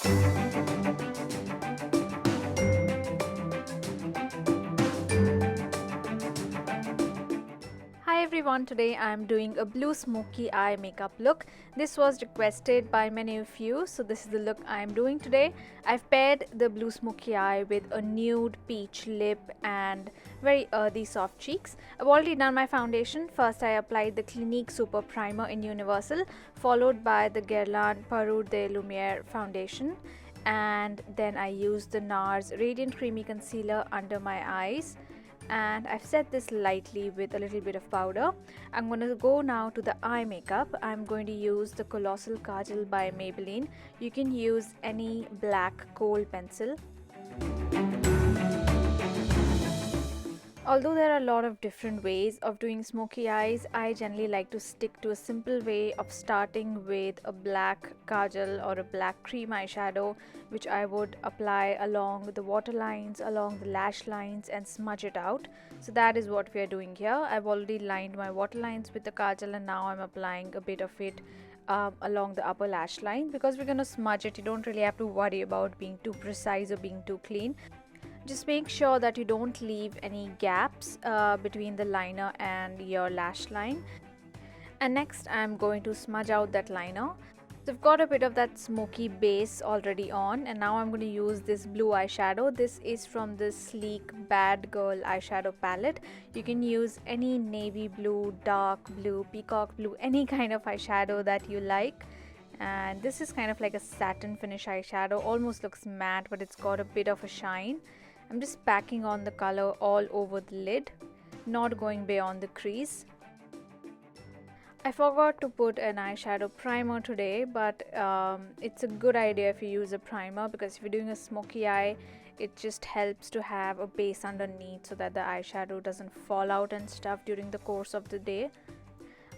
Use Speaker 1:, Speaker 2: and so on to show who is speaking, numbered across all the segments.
Speaker 1: Hi everyone, today I am doing a blue smoky eye makeup look. This was requested by many of you, so this is the look I am doing today. I've paired the blue smoky eye with a nude peach lip and very earthy soft cheeks. I've already done my foundation. First I applied the Clinique Super Primer in Universal, followed by the Guerlain Parure de Lumiere foundation, and then I used the NARS Radiant Creamy Concealer under my eyes. And I've set this lightly with a little bit of powder. I'm going to go now to the eye makeup. I'm going to use the Colossal Kajal by Maybelline. You can use any black kohl pencil. Although there are a lot of different ways of doing smoky eyes, I generally like to stick to a simple way of starting with a black kajal or a black cream eyeshadow, which I would apply along the waterlines, along the lash lines, and smudge it out. So that is what we are doing here. I've already lined my waterlines with the kajal, and now I'm applying a bit of it along the upper lash line. Because we're going to smudge it, you don't really have to worry about being too precise or being too clean. Just make sure that you don't leave any gaps between the liner and your lash line. And next I'm going to smudge out that liner. So I've got a bit of that smoky base already on, and now I'm going to use this blue eyeshadow. This is from the Sleek Bad Girl eyeshadow palette. You can use any navy blue, dark blue, peacock blue, any kind of eyeshadow that you like. And this is kind of like a satin finish eyeshadow, almost looks matte, but it's got a bit of a shine. I'm just packing on the color all over the lid, not going beyond the crease. I forgot to put an eyeshadow primer today, but it's a good idea if you use a primer, because if you're doing a smoky eye, it just helps to have a base underneath so that the eyeshadow doesn't fall out and stuff during the course of the day.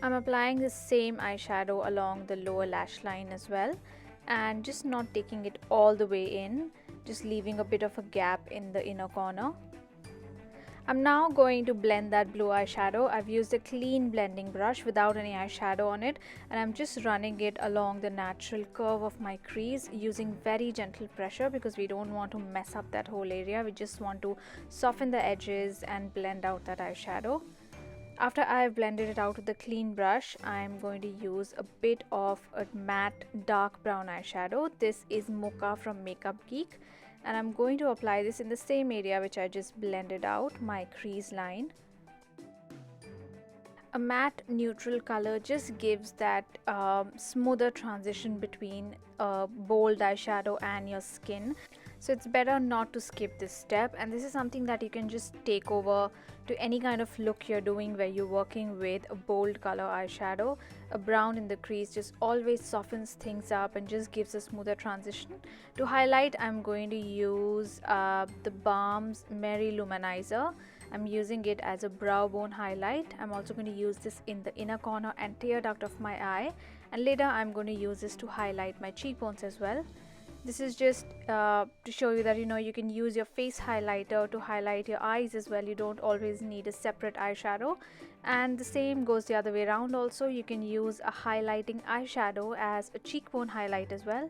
Speaker 1: I'm applying the same eyeshadow along the lower lash line as well, and just not taking it all the way in, just leaving a bit of a gap in the inner corner. I'm now going to blend that blue eyeshadow. I've used a clean blending brush without any eyeshadow on it, and I'm just running it along the natural curve of my crease using very gentle pressure, because we don't want to mess up that whole area. We just want to soften the edges and blend out that eyeshadow. After I've blended it out with the clean brush, I'm going to use a bit of a matte dark brown eyeshadow. This is Mocha from Makeup Geek, and I'm going to apply this in the same area which I just blended out, my crease line. A matte neutral color just gives that smoother transition between a bold eyeshadow and your skin. So it's better not to skip this step, and this is something that you can just take over to any kind of look you're doing where you're working with a bold color eyeshadow. A brown in the crease just always softens things up and just gives a smoother transition. To highlight, I'm going to use theBalm's Mary Lou-Manizer. I'm using it as a brow bone highlight. I'm also going to use this in the inner corner and tear duct of my eye, and later I'm going to use this to highlight my cheekbones as well. This is just to show you that you can use your face highlighter to highlight your eyes as well. You don't always need a separate eyeshadow, and the same goes the other way around also. You can use a highlighting eyeshadow as a cheekbone highlight as well.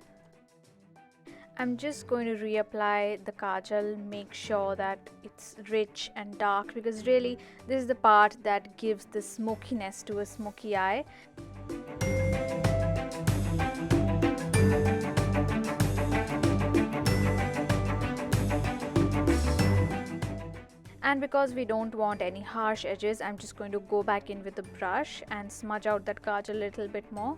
Speaker 1: I'm just going to reapply the kajal, make sure that it's rich and dark, because really this is the part that gives the smokiness to a smoky eye. And because we don't want any harsh edges, I'm just going to go back in with the brush and smudge out that kajal a little bit more.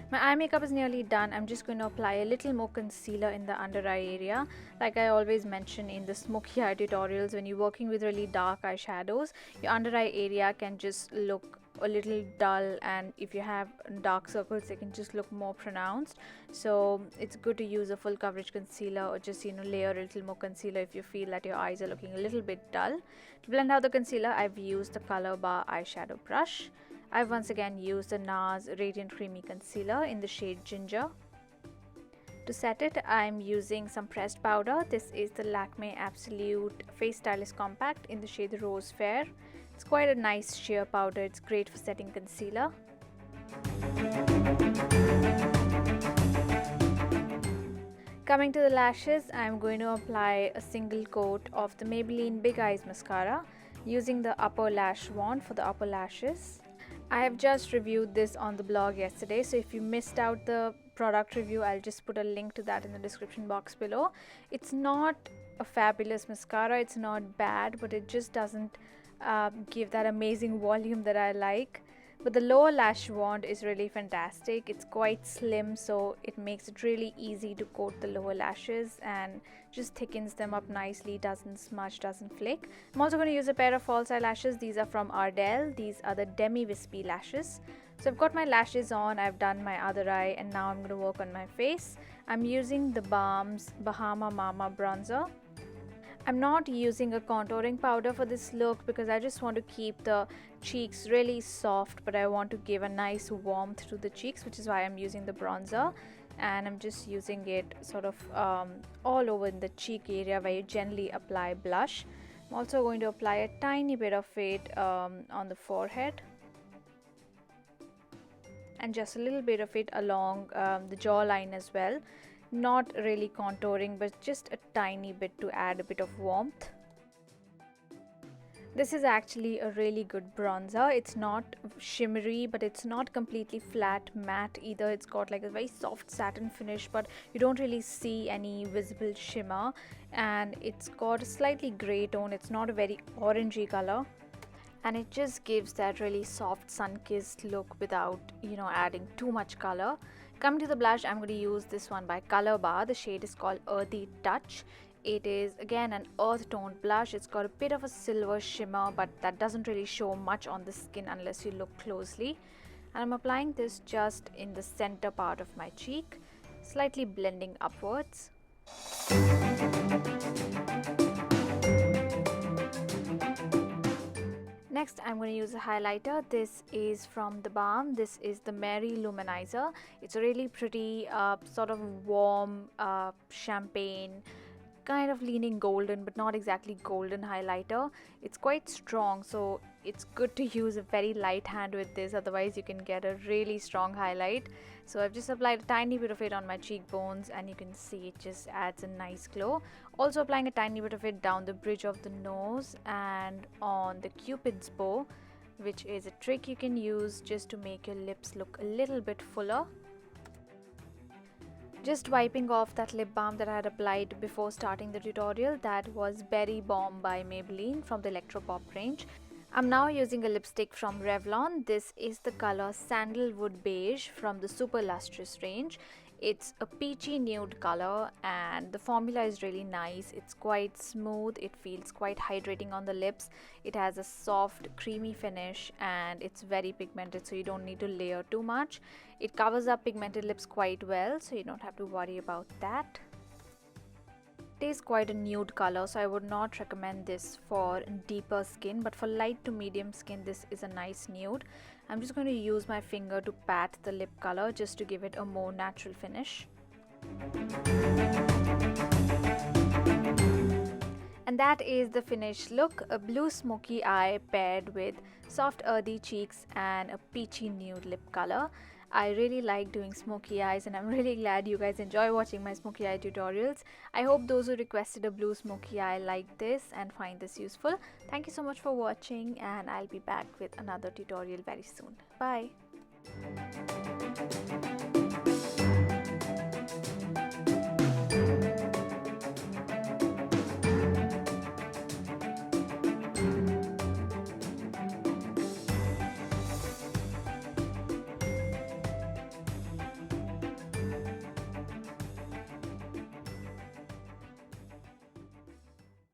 Speaker 1: My eye makeup is nearly done. I'm just going to apply a little more concealer in the under eye area. Like I always mention in the smoky eye tutorials, when you're working with really dark eyeshadows, your under eye area can just look a little dull, and if you have dark circles, they can just look more pronounced. So it's good to use a full coverage concealer, or just layer a little more concealer if you feel that your eyes are looking a little bit dull. To blend out the concealer, I've used the Colorbar eyeshadow brush. I've once again used the NARS Radiant Creamy Concealer in the shade Ginger. To set it, I'm using some pressed powder. This is the Lakme Absolute Face Stylist Compact in the shade Rose Fair. It's quite a nice sheer powder. It's great for setting concealer. Coming to the lashes, I'm going to apply a single coat of the Maybelline Big Eyes Mascara using the upper lash wand for the upper lashes. I have just reviewed this on the blog yesterday, so if you missed out the product review, I'll just put a link to that in the description box below. It's not a fabulous mascara, it's not bad, but it just doesn't give that amazing volume that I like. But the lower lash wand is really fantastic. It's quite slim, so it makes it really easy to coat the lower lashes and just thickens them up nicely, doesn't smudge, doesn't flake. I'm also going to use a pair of false eyelashes. These are from Ardell. These are the Demi Wispy lashes. So I've got my lashes on, I've done my other eye, and now I'm going to work on my face. I'm using theBalm's Bahama Mama Bronzer. I'm not using a contouring powder for this look because I just want to keep the cheeks really soft, but I want to give a nice warmth to the cheeks, which is why I'm using the bronzer. And I'm just using it sort of all over in the cheek area where you gently apply blush. I'm also going to apply a tiny bit of it on the forehead, and just a little bit of it along the jawline as well. Not really contouring, but just a tiny bit to add a bit of warmth. This is actually a really good bronzer. It's not shimmery, but it's not completely flat matte either. It's got like a very soft satin finish, but you don't really see any visible shimmer, and it's got a slightly gray tone. It's not a very orangey color, and it just gives that really soft sun-kissed look without, adding too much color. Coming to the blush, I'm going to use this one by Colorbar. The shade is called Earthy Touch. It is again an earth toned blush. It's got a bit of a silver shimmer, but that doesn't really show much on the skin unless you look closely. And I'm applying this just in the center part of my cheek, slightly blending upwards. Next, I'm going to use a highlighter. This is from theBalm. This is the Mary Lou-Manizer. It's a really pretty sort of warm champagne, kind of leaning golden, but not exactly golden highlighter. It's quite strong, so it's good to use a very light hand with this, otherwise you can get a really strong highlight. So I've just applied a tiny bit of it on my cheekbones, and you can see it just adds a nice glow. Also applying a tiny bit of it down the bridge of the nose and on the cupid's bow, which is a trick you can use just to make your lips look a little bit fuller. Just wiping off that lip balm that I had applied before starting the tutorial. That was Berry Balm by Maybelline from the Electropop range. I'm now using a lipstick from Revlon. This is the color Sandalwood Beige from the Super Lustrous range. It's a peachy nude color, and the formula is really nice. It's quite smooth, it feels quite hydrating on the lips. It has a soft creamy finish, and it's very pigmented, so you don't need to layer too much. It covers up pigmented lips quite well, so you don't have to worry about that. It is quite a nude color, so I would not recommend this for deeper skin, but for light to medium skin, this is a nice nude. I'm just going to use my finger to pat the lip color just to give it a more natural finish. And that is the finished look, a blue smoky eye paired with soft earthy cheeks and a peachy nude lip color. I really like doing smoky eyes, and I'm really glad you guys enjoy watching my smoky eye tutorials. I hope those who requested a blue smoky eye like this and find this useful. Thank you so much for watching, and I'll be back with another tutorial very soon. Bye.